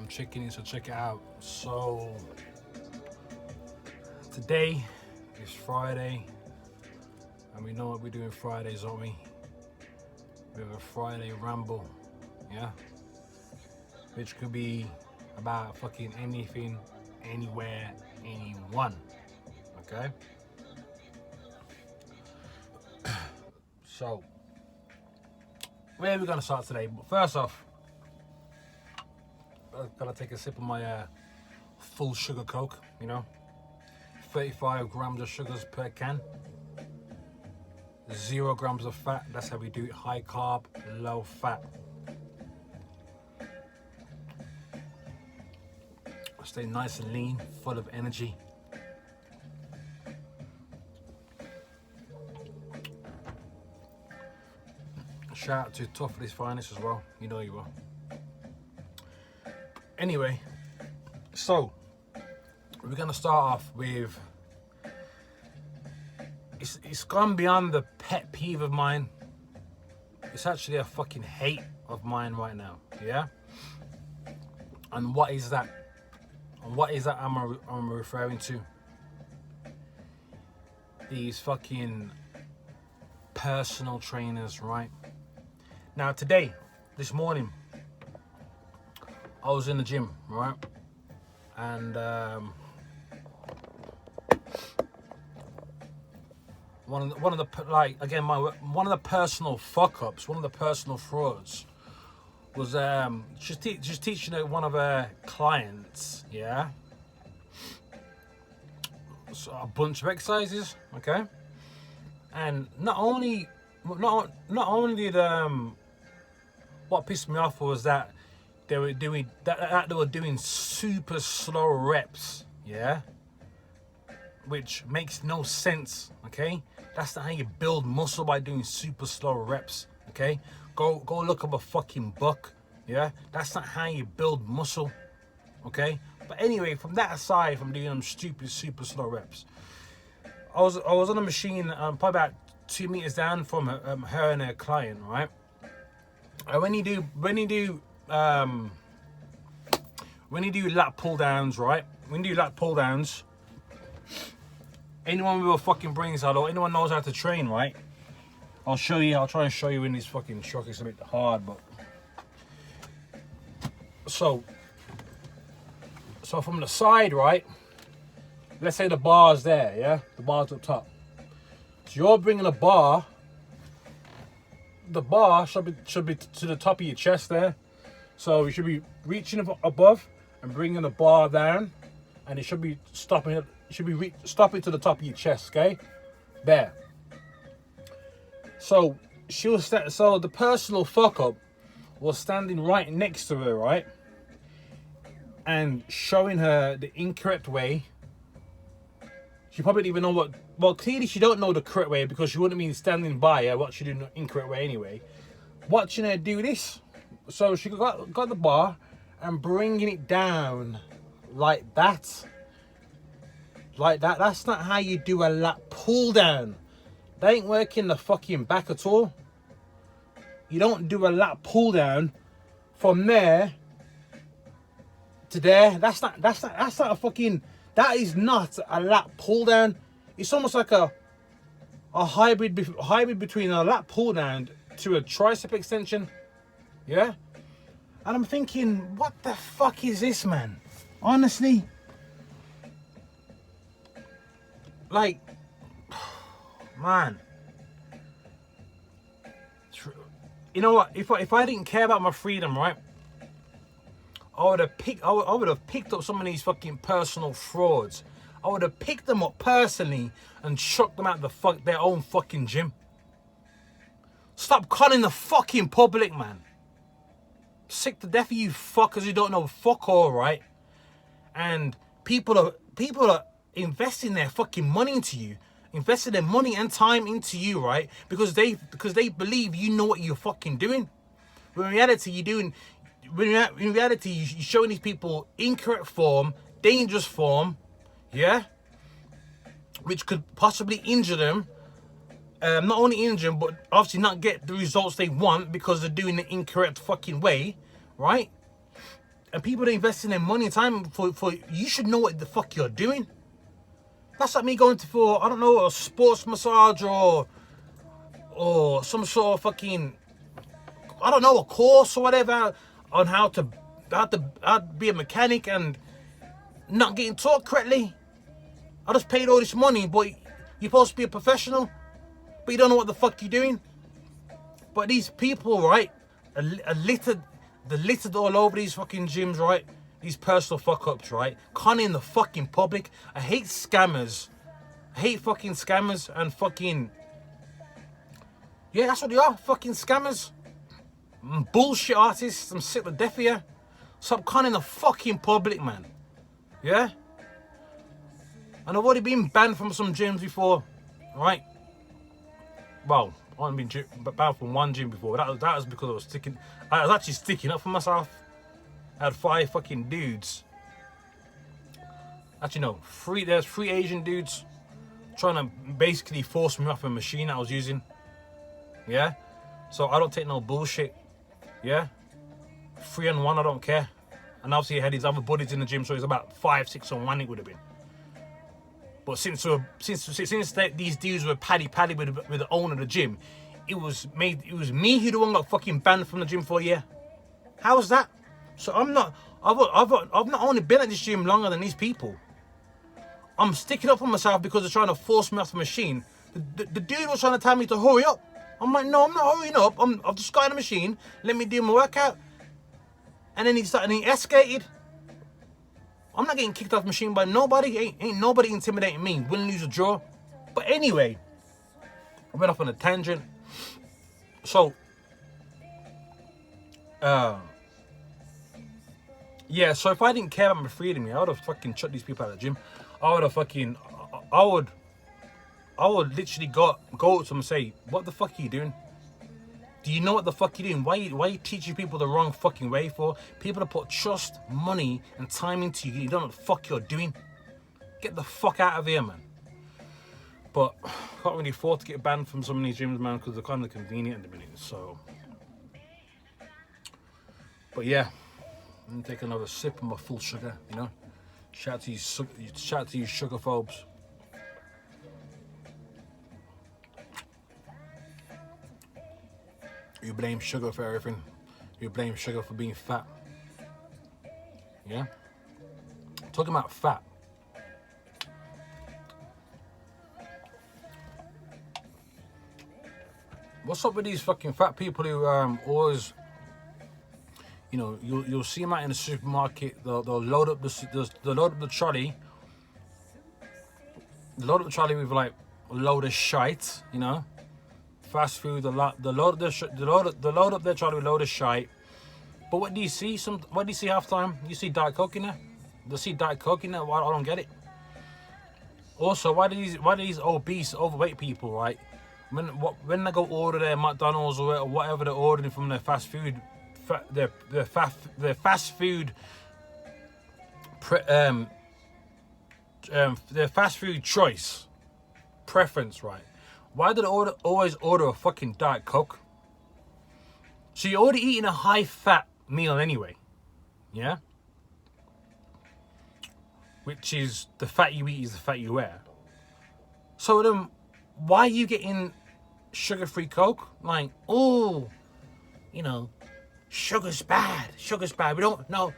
chicken, so check it out. So today is Friday, and we know what we're doing Fridays, don't we? We have a Friday ramble, yeah? Which could be about fucking anything, anywhere, anyone, okay? So, where are we gonna start today? But first off, I've gotta take a sip of my full sugar Coke, 35 grams of sugars per can, 0 grams of fat. That's how we do it: high carb, low fat. Stay nice and lean, full of energy. Shout out to Tough for this finest as well. You know you will. Anyway, so we're gonna start off with. It's gone beyond the pet peeve of mine. It's actually a fucking hate of mine right now. Yeah. And what is that? And what is that I'm referring to? These fucking personal trainers, right? Now this morning, I was in the gym, right? And one of the personal fuck ups, one of the personal frauds was just teaching one of her clients, yeah, so a bunch of exercises, okay, and not only did what pissed me off was that they were doing super slow reps, yeah, which makes no sense, okay. That's not how you build muscle, by doing super slow reps, okay. Go look up a fucking book, yeah? That's not how you build muscle, okay? But anyway, from that aside, from doing them stupid, super slow reps, I was on a machine probably about 2 meters down from her and her client, right? And when you do lat pull downs, right? When you do lat pull downs, anyone with a fucking brain cell or anyone knows how to train, right? I'll try and show you in this fucking truck. It's a bit hard, but so from the side, right? Let's say the bar's there, yeah? The bar's up top. So you're bringing a bar. The bar should be to the top of your chest there. So you should be reaching above and bringing the bar down, and it should be stopping. It should be stopping to the top of your chest, okay? There. So so the personal fuck up was standing right next to her, right, and showing her the incorrect way. She probably didn't even know what. Well, clearly she don't know the correct way, because she wouldn't be standing by her watching her do the incorrect way anyway. Watching her do this, so she got the bar and bringing it down like that. That's not how you do a lat pull down. They ain't working the fucking back at all. You don't do a lat pull down from there to there. That's not a fucking. That is not a lat pull down. It's almost like a hybrid between a lat pull down to a tricep extension. Yeah. And I'm thinking, what the fuck is this, man? Honestly, like. Man, you know what? If I didn't care about my freedom, right, I would have picked up some of these fucking personal frauds. I would have picked them up personally and chucked them out their own fucking gym. Stop conning the fucking public, man. Sick to death of you fuckers who don't know fuck all, right? And people are investing their fucking money into you. Invested their money and time into you, right? Because they believe you know what you're fucking doing. When in reality, you're showing these people incorrect form, dangerous form, yeah? Which could possibly injure them. Not only injure them, but obviously not get the results they want because they're doing the incorrect fucking way, right? and people that invest in their money and time for you should know what the fuck you're doing. That's like me going for, I don't know, a sports massage or some sort of fucking, I don't know, a course or whatever on how to be a mechanic and not getting taught correctly. I just paid all this money, but you're supposed to be a professional, but you don't know what the fuck you're doing. But these people, right, are littered all over these fucking gyms, right? These personal fuck-ups, right? Conning in the fucking public. I hate scammers. I hate fucking scammers and fucking... Yeah, that's what they are, fucking scammers. Bullshit artists. I'm sick to death of you. Stop conning the fucking public, man. Yeah? And I've already been banned from some gyms before, right? Well, I haven't been banned from one gym before. That was because I was actually sticking up for myself. I had 5 fucking dudes. Actually, no, there's 3 Asian dudes trying to basically force me off a machine I was using. Yeah? So I don't take no bullshit. Yeah? 3 on 1, I don't care. And obviously I had these other buddies in the gym, so it's about 5, 6 on 1 it would have been. But since these dudes were paddy with the owner of the gym, it was me who the one got fucking banned from the gym for a year. How was that? So I've not only been at this gym longer than these people. I'm sticking up for myself because they're trying to force me off the machine. The dude was trying to tell me to hurry up. I'm like, no, I'm not hurrying up. I've just got in the machine. Let me do my workout. And then he escalated. I'm not getting kicked off the machine by nobody. Ain't nobody intimidating me. Win, lose, or draw. But anyway, I went off on a tangent. So, yeah, so if I didn't care about my freedom, I would have fucking shut these people out of the gym. I would literally go to them and say, what the fuck are you doing? Do you know what the fuck you're doing? Why are you teaching people the wrong fucking way for? People that put trust, money, and time into you, you don't know what the fuck you're doing. Get the fuck out of here, man. But I can't really afford to get banned from some of these gyms, man, because they're kind of convenient at the minute, so. But yeah, I'm gonna take another sip of my full sugar, you know. Shout out to you sugar phobes. You blame sugar for everything. You blame sugar for being fat. Yeah? Talking about fat. What's up with these fucking fat people who always, you know, you'll see them out in the supermarket. They'll load up the trolley. They load up the trolley with like a load of shite, you know. Fast food, they load up their trolley with a load of shite. But what do you see? What do you see half time? You see Diet Coke in there? They see Diet Coke in there. Why I don't get it. Also, why do these obese, overweight people, right? When they go order their McDonald's or whatever they're ordering from their fast food, their fast food choice preference, right? Why do they always order a fucking Diet Coke? So you're already eating a high-fat meal anyway, yeah? Which is, the fat you eat is the fat you wear. So then, why are you getting sugar-free Coke? Like, oh, you know, sugar's bad. We don't know.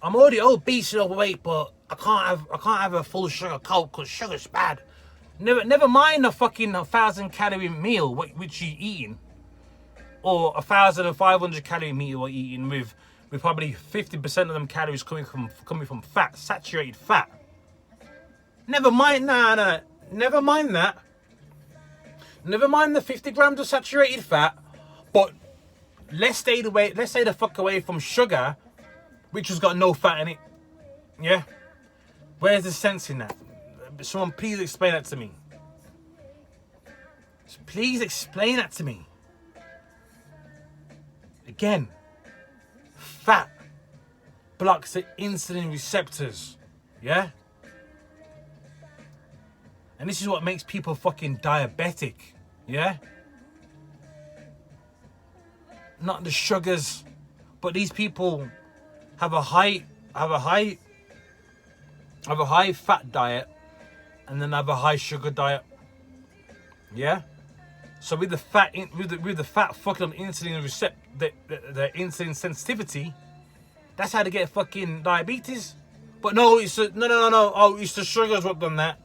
I'm already obese and overweight, but I can't have a full sugar Coke because sugar's bad. Never mind the fucking 1,000-calorie meal which you're eating, or 1,500 calorie meal you're eating with probably 50% of them calories coming from fat, saturated fat. Never mind, never mind that. Never mind the 50 grams of saturated fat, but let's stay the fuck away from sugar, which has got no fat in it. Yeah, where's the sense in that? Someone please explain that to me. Please explain that to me. Again, fat blocks the insulin receptors. Yeah? And this is what makes people fucking diabetic. Yeah? Not the sugars, but these people have a high fat diet, and then have a high sugar diet. Yeah. So with the fat fucking insulin the insulin sensitivity, that's how to get fucking diabetes. But no, it's no. Oh, it's the sugars what done that.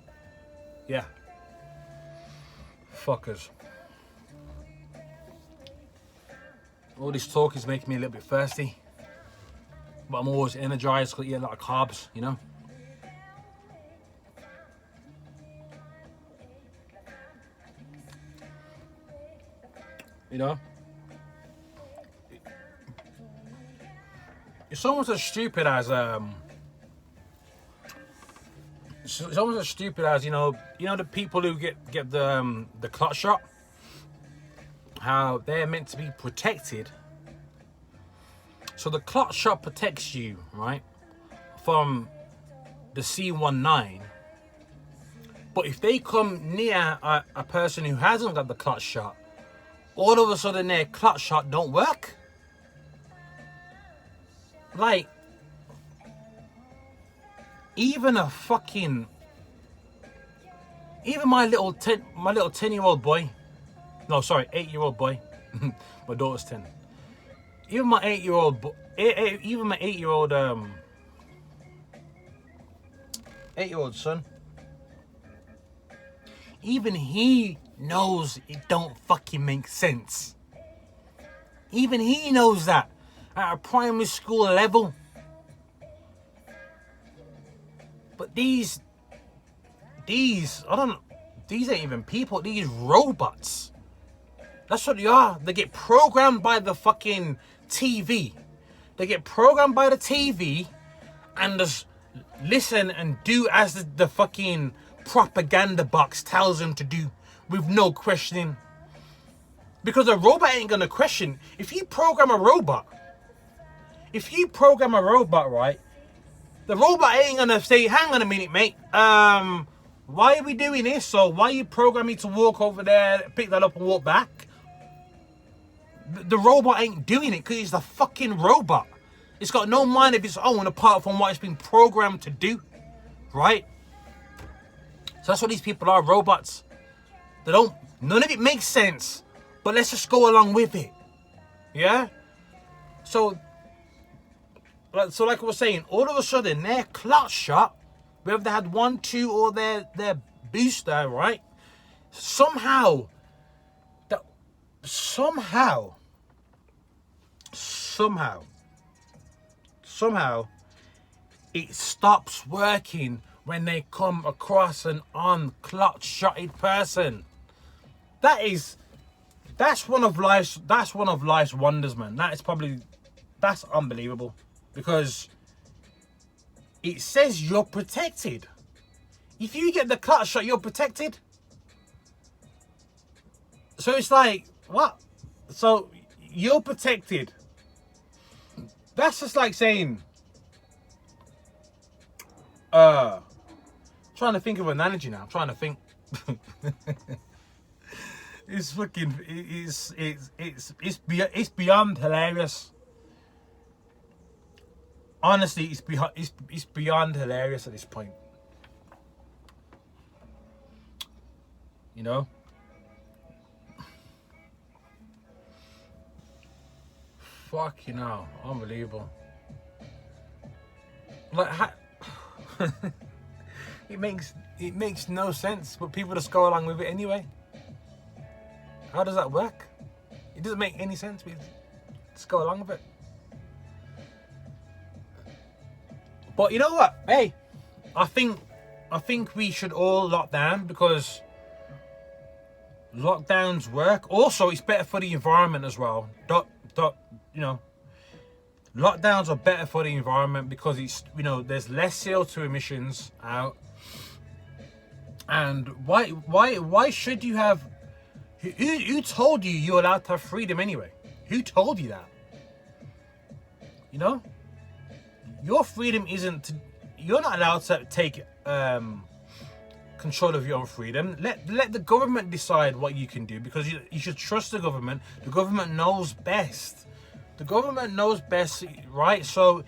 Yeah. Fuckers. All this talk is making me a little bit thirsty. But I'm always energized because I eat a lot of carbs, you know? You know? It's almost as stupid as it's almost as stupid as you know the people who get the clot shot, how they're meant to be protected. So the clot shot protects you, right, from the C19. But if they come near a person who hasn't got the clot shot, all of a sudden their clot shot don't work. Like, even my little 10-year-old boy, no, sorry, 8-year-old boy, my daughter's 10. Even my 8-year-old, even my 8-year-old son, even he knows it don't fucking make sense. Even he knows that at a primary school level. But these ain't even people, these robots. That's what they are. They get programmed by the fucking TV. They get programmed by the TV and just listen and do as the fucking propaganda box tells them to do with no questioning. Because a robot ain't gonna question. If you program a robot, right, the robot ain't gonna say, hang on a minute, mate, why are we doing this? Or why are you programming me to walk over there, pick that up and walk back? The robot ain't doing it because it's a fucking robot. It's got no mind of its own apart from what it's been programmed to do, right? So that's what these people are, robots. None of it makes sense, but let's just go along with it, yeah? So like I was saying, all of a sudden, their clot shot, whether they had 1, 2, or their booster, right? Somehow, it stops working when they come across an unclot-shotted person. That's one of life's wonders, man. That's unbelievable. Because it says you're protected. If you get the clot shot, you're protected. So it's like, what? So you're protected. That's just like saying, trying to think of an analogy now. I'm trying to think. It's fucking, it's beyond hilarious. Honestly, it's beyond hilarious at this point. You know? Fuck, you know, unbelievable. Like, it makes no sense, but people just go along with it anyway. How does that work? It doesn't make any sense, but just go along with it. But you know what? Hey, I think we should all lock down because lockdowns work. Also, it's better for the environment as well. You know, lockdowns are better for the environment because it's, you know, there's less CO2 emissions out. And why should you have? Who told you you're allowed to have freedom anyway? Who told you that? You know, your freedom isn't. You're not allowed to take control of your own freedom. Let the government decide what you can do, because you should trust the government. The government knows best. The government knows best, right? So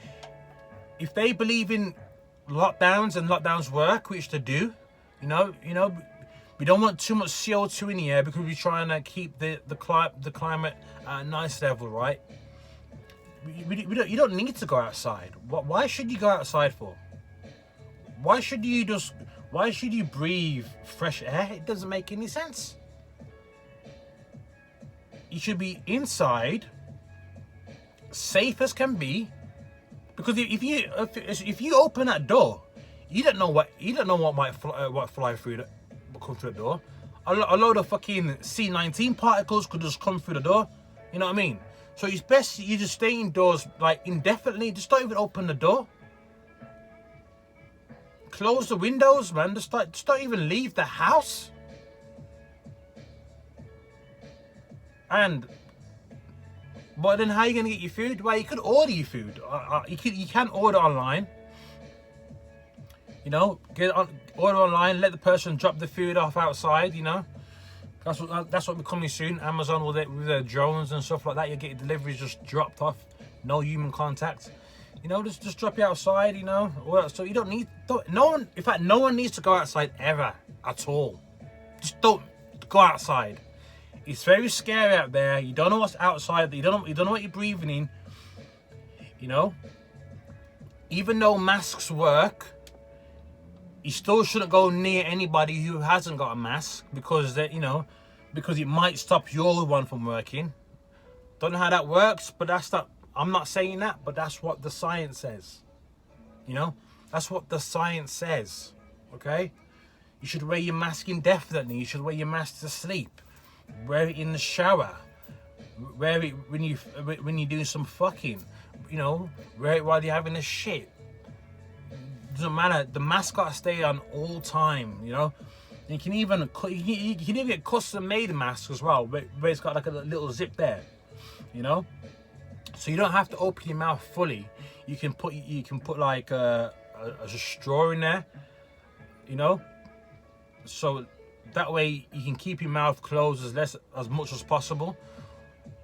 if they believe in lockdowns and lockdowns work, which they do, you know, we don't want too much CO2 in the air because we're trying to keep the climate at a nice level, right? You don't need to go outside. Why should you go outside for? Why should you breathe fresh air? It doesn't make any sense. You should be inside, safe as can be, because if you open that door, you don't know what might fly through come through the door. A load of fucking C19 particles could just come through the door. You know what I mean? So it's best you just stay indoors like indefinitely. Just don't even open the door. Close the windows, man. Just don't even leave the house. But then how are you gonna get your food? Well, you could order your food. You can order online. You know, order online. Let the person drop the food off outside. You know, that's what we're coming soon. Amazon with their drones and stuff like that. You get your deliveries just dropped off, no human contact. You know, just drop you outside. You know, so you don't need no one. In fact, no one needs to go outside ever at all. Just don't go outside. It's very scary out there. You don't know what's outside. You don't know what you're breathing in. You know, even though masks work, you still shouldn't go near anybody who hasn't got a mask because it might stop your one from working. Don't know how that works, but I'm not saying that, but that's what the science says. You know, that's what the science says. Okay, you should wear your mask indefinitely. You should wear your mask to sleep. Wear it in the shower. Wear it when you do some fucking. You know, wear it while you're having a shit. Doesn't matter. The mask gotta stay on all time. You know, you can even get custom made masks as well, where it's got like a little zip there. You know, so you don't have to open your mouth fully. You can put like a straw in there. You know, so that way you can keep your mouth closed as much as possible.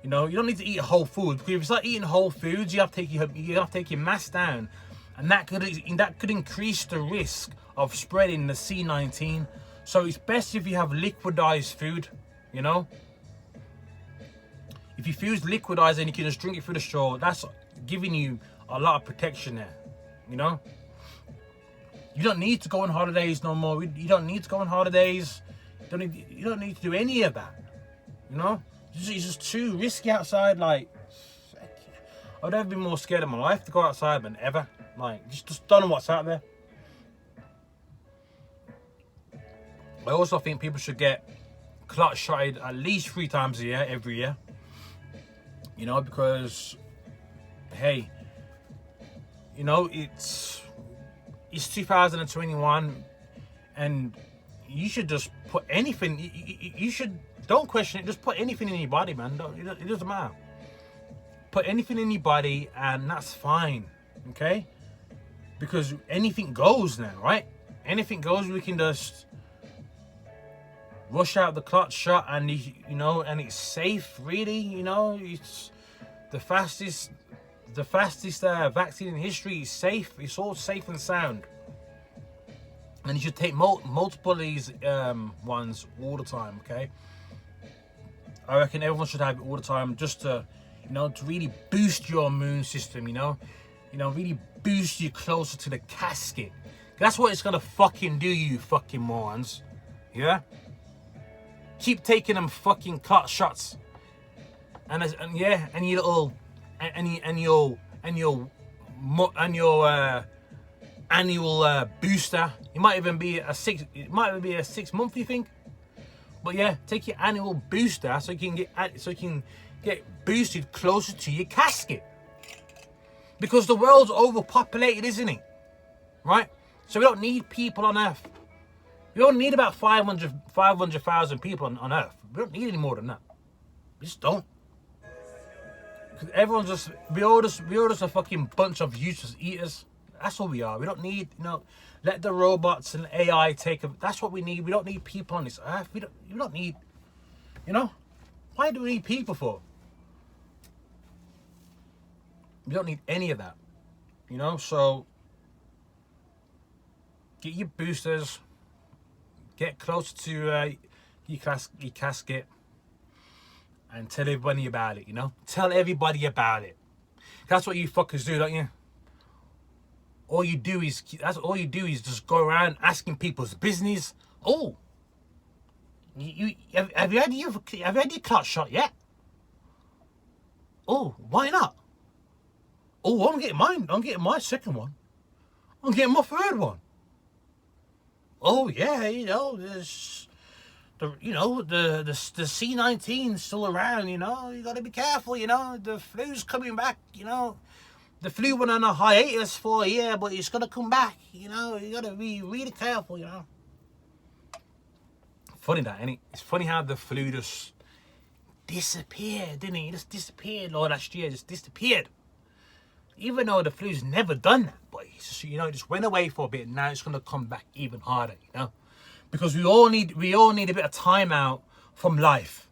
You know, you don't need to eat whole food, because if you start eating whole foods, you have to take your mask down, and that could increase the risk of spreading the C19. So it's best if you have liquidized food. You know, if your food's liquidized and you can just drink it through the straw, that's giving you a lot of protection there. You know, you don't need to go on holidays no more. You don't need to go on holidays. You don't need to do any of that. You know, it's just too risky outside. Like, I'd never be more scared of my life to go outside than ever. Like, just don't know what's out there. I also think people should get clot shotted at least 3 times a year, every year. You know, because hey, you know, it's 2021, and you should just put anything. Don't question it. Just put anything in your body, man. It doesn't matter. Put anything in your body, and that's fine. Okay, because anything goes now, right? Anything goes. We can just rush out the clot shot, and and it's safe. Really, you know, it's the fastest vaccine in history. Is safe. It's all safe and sound. And you should take multiple of these ones all the time, okay? I reckon everyone should have it all the time, just to really boost your immune system, really boost you closer to the casket. That's what it's gonna fucking do, you fucking morons. Yeah? Keep taking them fucking clot shots. And your annual booster. It might even be a 6 month, you think? But yeah, take your annual booster so you can get boosted closer to your casket. Because the world's overpopulated, isn't it? Right? So we don't need people on Earth. We don't need about 500,000 people on Earth. We don't need any more than that. We just don't. Because we're all just a fucking bunch of useless eaters. That's what we are. We don't need, let the robots and AI take them. That's what we need. We don't need people on this earth. We don't need, why do we need people for? We don't need any of that. You know, so get your boosters, get close to your casket, and tell everybody about it, you know? Tell everybody about it. That's what you fuckers do, don't you? All you do is just go around asking people's business. Oh, have you had your clot shot yet? Oh, why not? Oh, I'm getting mine. I'm getting my second one. I'm getting my third one. Oh yeah, you know, there's the C-19 still around. You know, you got to be careful. You know, the flu's coming back. You know, the flu went on a hiatus for a year, but it's gonna come back. You know, you got to be really careful. You know. Funny that, ain't it? It's funny how the flu just disappeared, didn't it? It just disappeared last year, just disappeared. Even though the flu's never done that, but it's just, you know, it just went away for a bit. And now it's gonna come back even harder, you know, because we all need a bit of time out from life,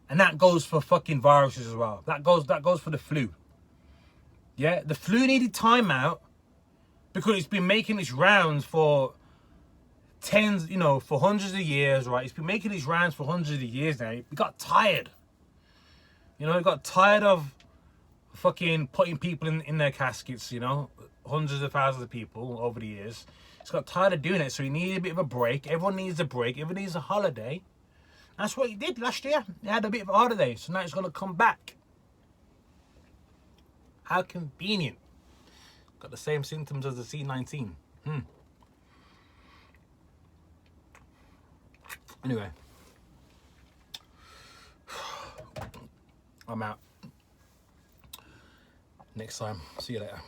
and that goes for fucking viruses as well. That goes for the flu. Yeah, the flu needed time out because it's been making its rounds for tens, you know, for hundreds of years, right? It's been making its rounds for hundreds of years now. It got tired. You know, it got tired of fucking putting people in their caskets, you know, hundreds of thousands of people over the years. It's got tired of doing it, so he needed a bit of a break. Everyone needs a break. Everyone needs a holiday. That's what he did last year. He had a bit of a holiday, so now it's going to come back. How convenient. Got the same symptoms as the C-19. Anyway. I'm out. Next time. See you later.